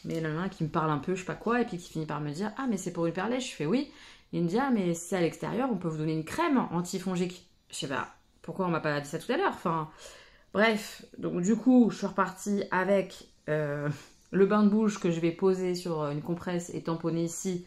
mais là, qui me parle un peu, je sais pas quoi, et puis qui finit par me dire ah mais c'est pour une perlèche. Je fais oui. Il me dit ah mais c'est à l'extérieur, on peut vous donner une crème antifongique. Je sais pas Pourquoi on m'a pas dit ça tout à l'heure? Enfin, bref, donc du coup, je suis repartie avec le bain de bouche que je vais poser sur une compresse et tamponner ici,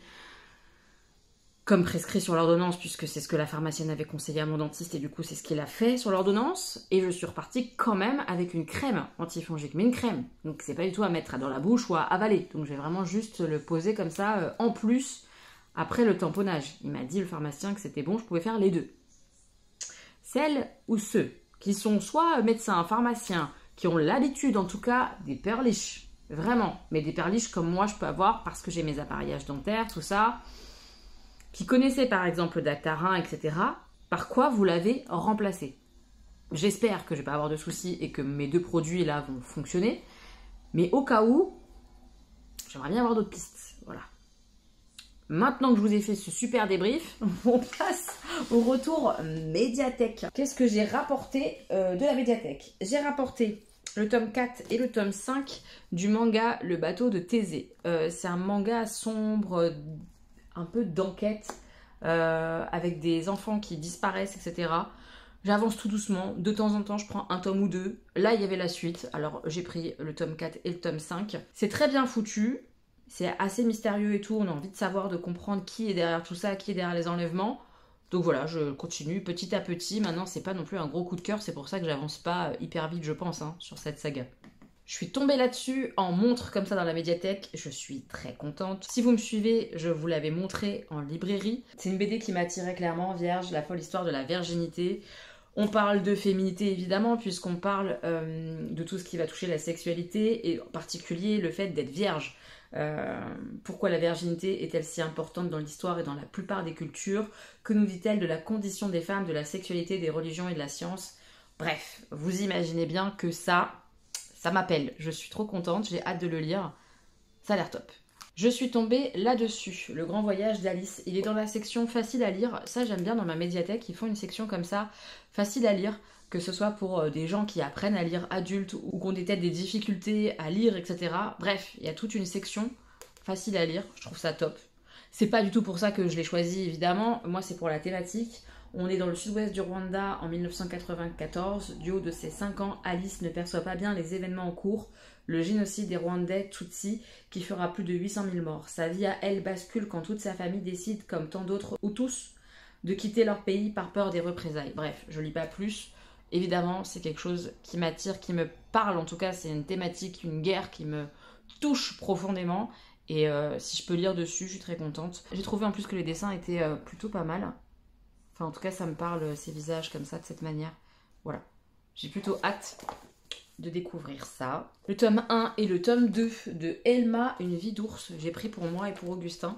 comme prescrit sur l'ordonnance, puisque c'est ce que la pharmacienne avait conseillé à mon dentiste, et du coup c'est ce qu'il a fait sur l'ordonnance. Et je suis repartie quand même avec une crème antifongique, mais une crème. Donc c'est pas du tout à mettre dans la bouche ou à avaler. Donc je vais vraiment juste le poser comme ça, en plus, après le tamponnage. Il m'a dit, le pharmacien, que c'était bon, je pouvais faire les deux. Celles ou ceux qui sont soit médecins, pharmaciens, qui ont l'habitude en tout cas des perliches, vraiment, mais des perliches comme moi je peux avoir parce que j'ai mes appareillages dentaires, tout ça, qui connaissaient par exemple Dactarin, etc., par quoi vous l'avez remplacé? J'espère que je ne vais pas avoir de soucis et que mes 2 produits là vont fonctionner, mais au cas où, j'aimerais bien avoir d'autres pistes, voilà. Maintenant que je vous ai fait ce super débrief, on passe au retour médiathèque. Qu'est-ce que j'ai rapporté de la médiathèque? J'ai rapporté le tome 4 et le tome 5 du manga Le bateau de Thésée. C'est un manga sombre, un peu d'enquête, avec des enfants qui disparaissent, etc. J'avance tout doucement, de temps en temps je prends un tome ou 2. Là il y avait la suite, alors j'ai pris le tome 4 et le tome 5. C'est très bien foutu, c'est assez mystérieux et tout, on a envie de savoir, de comprendre qui est derrière tout ça, qui est derrière les enlèvements. Donc voilà, je continue petit à petit. Maintenant c'est pas non plus un gros coup de cœur, c'est pour ça que j'avance pas hyper vite je pense, hein, sur cette saga. Je suis tombée là-dessus en montre comme ça dans la médiathèque, je suis très contente. Si vous me suivez, je vous l'avais montré en librairie. C'est une BD qui m'attirait clairement, Vierge, la folle histoire de la virginité. On parle de féminité évidemment, puisqu'on parle de tout ce qui va toucher la sexualité, et en particulier le fait d'être vierge. Pourquoi la virginité est-elle si importante dans l'histoire et dans la plupart des cultures? Que nous dit-elle de la condition des femmes, de la sexualité, des religions et de la science? Bref, vous imaginez bien que ça m'appelle. Je suis trop contente, j'ai hâte de le lire. Ça a l'air top. Je suis tombée là-dessus, Le Grand Voyage d'Alice. Il est dans la section facile à lire. Ça, j'aime bien dans ma médiathèque. Ils font une section comme ça, facile à lire, que ce soit pour des gens qui apprennent à lire adultes ou qui ont peut-être des difficultés à lire, etc. Bref, il y a toute une section facile à lire. Je trouve ça top. C'est pas du tout pour ça que je l'ai choisi, évidemment. Moi, c'est pour la thématique. On est dans le sud-ouest du Rwanda en 1994. Du haut de ses 5 ans, Alice ne perçoit pas bien les événements en cours. Le génocide des Rwandais Tutsis qui fera plus de 800 000 morts. Sa vie à elle bascule quand toute sa famille décide, comme tant d'autres Hutus, de quitter leur pays par peur des représailles. Bref, je lis pas plus. Évidemment, c'est quelque chose qui m'attire, qui me parle. En tout cas, c'est une thématique, une guerre qui me touche profondément. Et si je peux lire dessus, je suis très contente. J'ai trouvé en plus que les dessins étaient plutôt pas mal. Enfin, en tout cas, ça me parle, ces visages comme ça, de cette manière. Voilà. J'ai plutôt hâte de découvrir ça. Le tome 1 et le tome 2 de Elma, Une vie d'ours. J'ai pris pour moi et pour Augustin.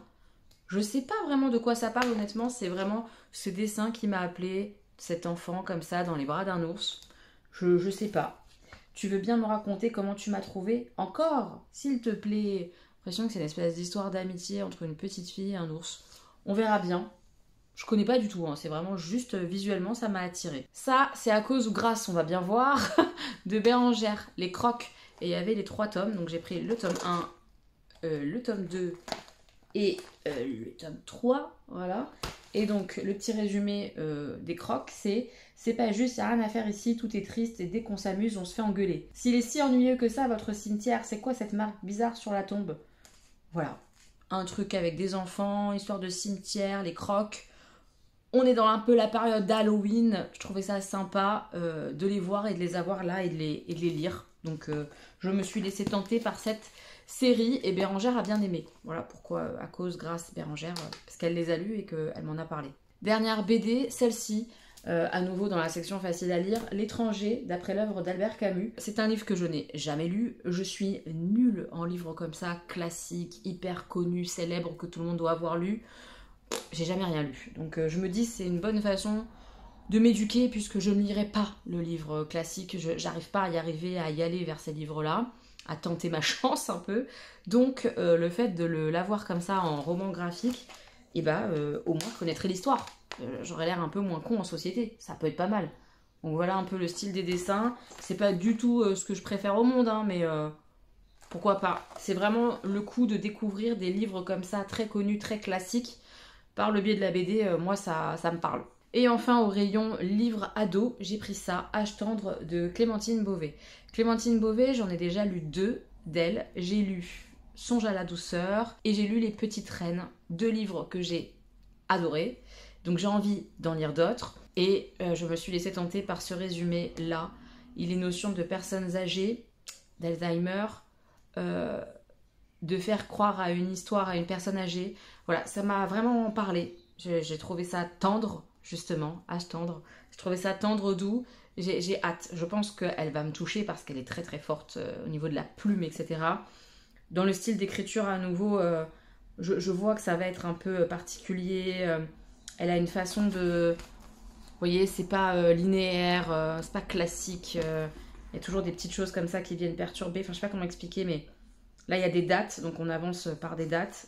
Je sais pas vraiment de quoi ça parle, honnêtement. C'est vraiment ce dessin qui m'a appelé, cet enfant comme ça, dans les bras d'un ours. Je sais pas. Tu veux bien me raconter comment tu m'as trouvé? Encore, s'il te plaît. J'ai l'impression que c'est une espèce d'histoire d'amitié entre une petite fille et un ours. On verra bien. Je connais pas du tout, hein. C'est vraiment juste visuellement, ça m'a attiré. Ça, c'est à cause ou grâce, on va bien voir, de Bérangère, Les Crocs. Et il y avait les 3 tomes, donc j'ai pris le tome 1, le tome 2 et le tome 3, voilà. Et donc, le petit résumé des Crocs, c'est pas juste, y'a rien à faire ici, tout est triste et dès qu'on s'amuse, on se fait engueuler. S'il est si ennuyeux que ça, votre cimetière, c'est quoi cette marque bizarre sur la tombe? Voilà. Un truc avec des enfants, histoire de cimetière, les Crocs. On est dans un peu la période d'Halloween. Je trouvais ça sympa de les voir et de les avoir là et de les lire. Donc je me suis laissée tenter par cette série et Bérangère a bien aimé. Voilà pourquoi, à cause, grâce Bérangère, parce qu'elle les a lus et qu'elle m'en a parlé. Dernière BD, celle-ci, à nouveau dans la section facile à lire, L'étranger, d'après l'œuvre d'Albert Camus. C'est un livre que je n'ai jamais lu. Je suis nulle en livres comme ça, classiques, hyper connus, célèbres, que tout le monde doit avoir lu. J'ai jamais rien lu. Donc je me dis c'est une bonne façon de m'éduquer puisque je ne lirai pas le livre classique. J'arrive pas à y arriver, à y aller vers ces livres-là, à tenter ma chance un peu. Donc le fait de l'avoir comme ça en roman graphique, et au moins je connaîtrais l'histoire. J'aurais l'air un peu moins con en société. Ça peut être pas mal. Donc voilà un peu le style des dessins. C'est pas du tout ce que je préfère au monde, hein, mais pourquoi pas. C'est vraiment le coup de découvrir des livres comme ça, très connus, très classiques. Par le biais de la BD, moi ça me parle. Et enfin, au rayon livre ado, j'ai pris ça, Âge tendre de Clémentine Beauvais. Clémentine Beauvais, j'en ai déjà lu 2 d'elle. J'ai lu Songe à la douceur et j'ai lu Les Petites Reines, 2 livres que j'ai adorés. Donc j'ai envie d'en lire d'autres. Et je me suis laissée tenter par ce résumé-là. Il est notion de personnes âgées, d'Alzheimer, de faire croire à une histoire à une personne âgée. Voilà, ça m'a vraiment parlé. J'ai trouvé ça tendre, justement, âge tendre. J'ai trouvé ça tendre, doux. J'ai hâte. Je pense qu'elle va me toucher parce qu'elle est très très forte au niveau de la plume, etc. Dans le style d'écriture, à nouveau, je vois que ça va être un peu particulier. Elle a une façon de... Vous voyez, c'est pas linéaire, c'est pas classique. Il y a toujours des petites choses comme ça qui viennent perturber. Enfin, je sais pas comment expliquer, mais là, il y a des dates. Donc, on avance par des dates.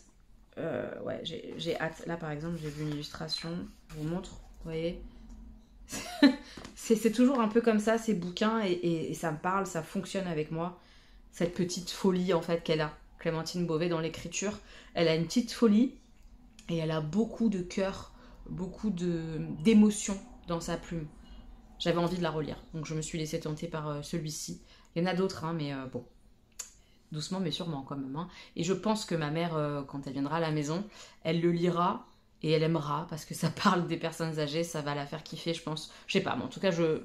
Ouais, j'ai hâte. Là, par exemple, j'ai vu une illustration. Je vous montre, vous voyez. C'est toujours un peu comme ça, ces bouquins. Et ça me parle, ça fonctionne avec moi. Cette petite folie, en fait, qu'elle a. Clémentine Beauvais, dans l'écriture. Elle a une petite folie. Et elle a beaucoup de cœur, beaucoup d'émotions dans sa plume. J'avais envie de la relire, donc je me suis laissée tenter par celui-ci. Il y en a d'autres, hein, mais bon, doucement mais sûrement quand même. Hein. Et je pense que ma mère, quand elle viendra à la maison, elle le lira et elle aimera, parce que ça parle des personnes âgées, ça va la faire kiffer, je pense. Je sais pas, mais en tout cas, je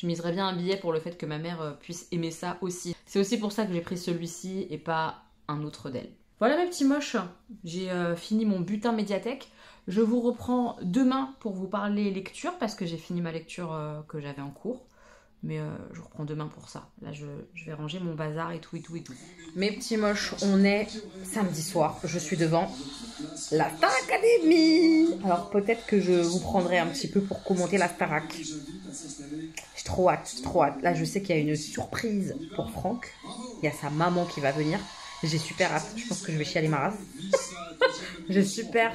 miserais bien un billet pour le fait que ma mère puisse aimer ça aussi. C'est aussi pour ça que j'ai pris celui-ci et pas un autre d'elle. Voilà mes petits moches, j'ai fini mon butin médiathèque. Je vous reprends demain pour vous parler lecture, parce que j'ai fini ma lecture que j'avais en cours. Mais je reprends demain pour ça. Là, je vais ranger mon bazar et tout, et tout, et tout. Mes petits moches, on est samedi soir. Je suis devant la Star Academy. Alors, peut-être que je vous prendrai un petit peu pour commenter la Starac. J'ai trop hâte, trop hâte. Là, je sais qu'il y a une surprise pour Franck. Il y a sa maman qui va venir. J'ai super hâte. Je pense que je vais chialer ma race. J'ai super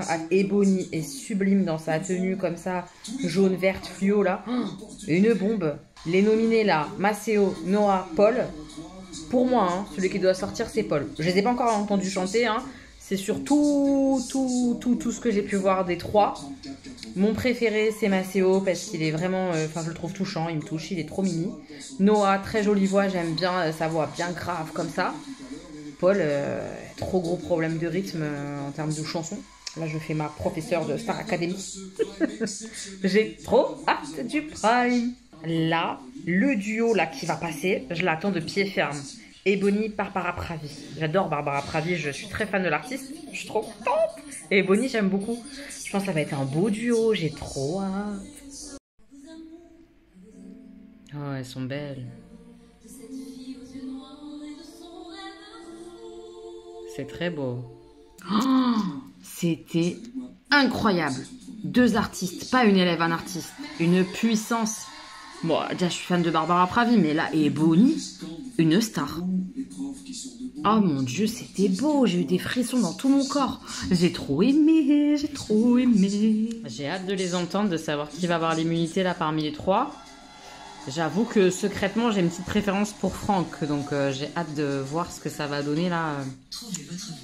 hâte. Ebony est sublime dans sa tenue comme ça, jaune, verte, fluo là. Oh, une bombe. Les nominés là, Maceo, Noah, Paul. Pour moi, hein, celui qui doit sortir, c'est Paul. Je les ai pas encore entendus chanter. Hein. C'est sur tout ce que j'ai pu voir des 3. Mon préféré, c'est Maceo parce qu'il est vraiment... Enfin, je le trouve touchant, il me touche, il est trop mimi. Noah, très jolie voix, j'aime bien sa voix bien grave comme ça. Paul, trop gros problème de rythme en termes de chansons. Là, je fais ma professeure de Star Academy. J'ai trop hâte du prime. Là, le duo là qui va passer, je l'attends de pied ferme. Ebony, Barbara Pravi. J'adore Barbara Pravi, je suis très fan de l'artiste. Je suis trop contente. Et Ebony, j'aime beaucoup. Je pense que ça va être un beau duo, j'ai trop hâte. Oh, elles sont belles. C'est très beau. Oh, c'était incroyable. 2 artistes, pas une élève, un artiste. Une puissance. Bon, déjà, je suis fan de Barbara Pravi, mais là, Ebony, une star. Oh mon Dieu, c'était beau. J'ai eu des frissons dans tout mon corps. J'ai trop aimé, j'ai trop aimé. J'ai hâte de les entendre, de savoir qui va avoir l'immunité là parmi les 3. J'avoue que secrètement, j'ai une petite préférence pour Franck, donc j'ai hâte de voir ce que ça va donner là.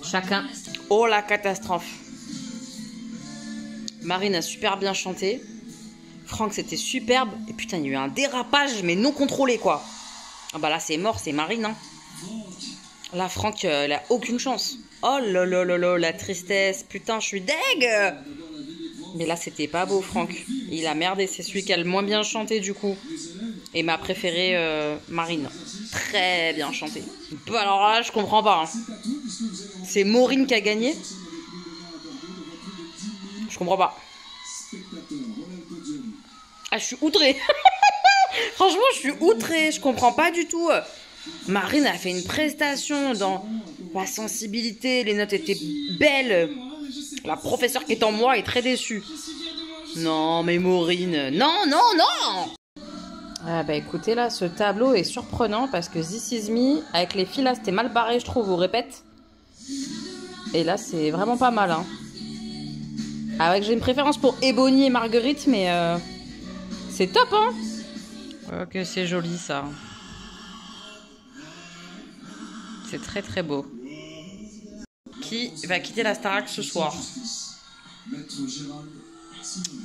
Chacun. Oh la catastrophe. Marine a super bien chanté. Franck, c'était superbe. Et putain, il y a eu un dérapage, mais non contrôlé quoi. Ah bah là, c'est mort, c'est Marine. Hein. Là, Franck, elle a aucune chance. Oh là là là là, la tristesse. Putain, je suis deg. Mais là, c'était pas beau, Franck. Il a merdé, c'est celui qui a le moins bien chanté du coup. Et ma préférée, Marine. Très bien chanté. Alors là, je comprends pas. Hein. C'est Maureen qui a gagné. Je comprends pas. Ah, je suis outrée. Franchement, je suis outrée. Je comprends pas du tout. Marine a fait une prestation dans la sensibilité. Les notes étaient belles. La professeure qui est en moi est très déçue. Non, mais Maureen. Non, non, non. Ah bah écoutez là, ce tableau est surprenant parce que This Is Me, avec les filles là, c'était mal barré je trouve, vous répète. Et là c'est vraiment pas mal hein. Ah ouais, j'ai une préférence pour Ebony et Marguerite, mais c'est top hein. Ok, c'est joli ça. C'est très très beau. Qui va quitter la Starac ce soir?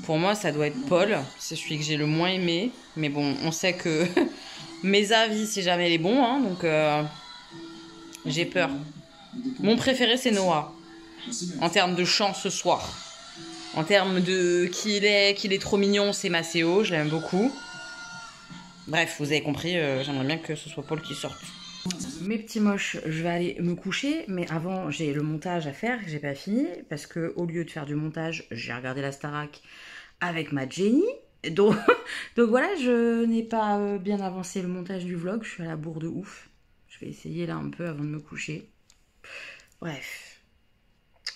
Pour moi, ça doit être Paul. C'est celui que j'ai le moins aimé. Mais bon, on sait que mes avis, c'est jamais les bons. Hein, donc, j'ai peur. Mon préféré, c'est Noah. En termes de chant ce soir. En termes de qu'il est trop mignon, c'est Maceo. Je l'aime beaucoup. Bref, vous avez compris. J'aimerais bien que ce soit Paul qui sorte. Mes petits moches, je vais aller me coucher, mais avant j'ai le montage à faire que j'ai pas fini parce que au lieu de faire du montage, j'ai regardé la Starac avec ma Jenny. Donc voilà, je n'ai pas bien avancé le montage du vlog, je suis à la bourre de ouf. Je vais essayer là un peu avant de me coucher. Bref.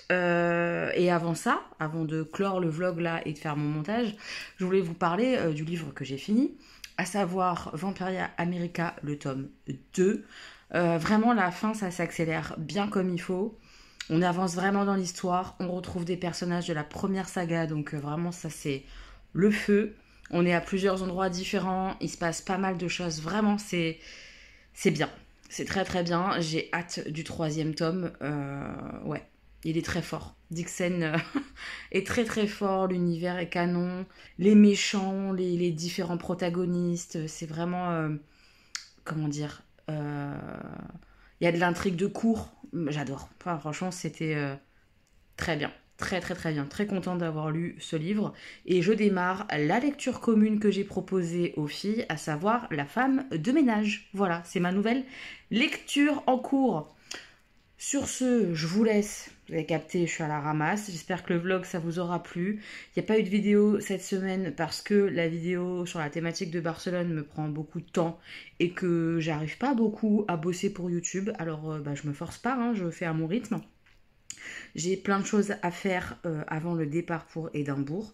Et avant ça, avant de clore le vlog là et de faire mon montage, je voulais vous parler du livre que j'ai fini, à savoir Vampiria America, le tome 2. Vraiment, la fin, ça s'accélère bien comme il faut. On avance vraiment dans l'histoire. On retrouve des personnages de la première saga. Donc vraiment, ça, c'est le feu. On est à plusieurs endroits différents. Il se passe pas mal de choses. Vraiment, c'est bien. C'est très, très bien. J'ai hâte du 3e tome. Ouais, il est très fort. Dixon est très très fort, l'univers est canon, les méchants, les différents protagonistes, c'est vraiment, comment dire, il y a de l'intrigue de cours, j'adore. Enfin, franchement, c'était très bien, très très très bien, très contente d'avoir lu ce livre. Et je démarre la lecture commune que j'ai proposée aux filles, à savoir La femme de ménage. Voilà, c'est ma nouvelle lecture en cours. Sur ce, je vous laisse. Vous avez capté, je suis à la ramasse. J'espère que le vlog, ça vous aura plu. Il n'y a pas eu de vidéo cette semaine parce que la vidéo sur la thématique de Barcelone me prend beaucoup de temps et que j'arrive pas beaucoup à bosser pour YouTube. Alors, je me force pas, hein, je fais à mon rythme. J'ai plein de choses à faire avant le départ pour Édimbourg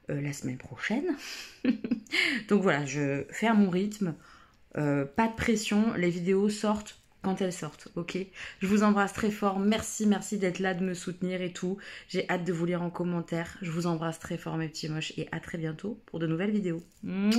la semaine prochaine. Donc voilà, je fais à mon rythme. Pas de pression, les vidéos sortent quand elles sortent, ok? Je vous embrasse très fort, merci d'être là, de me soutenir et tout. J'ai hâte de vous lire en commentaire. Je vous embrasse très fort mes petits moches et à très bientôt pour de nouvelles vidéos. Mouah.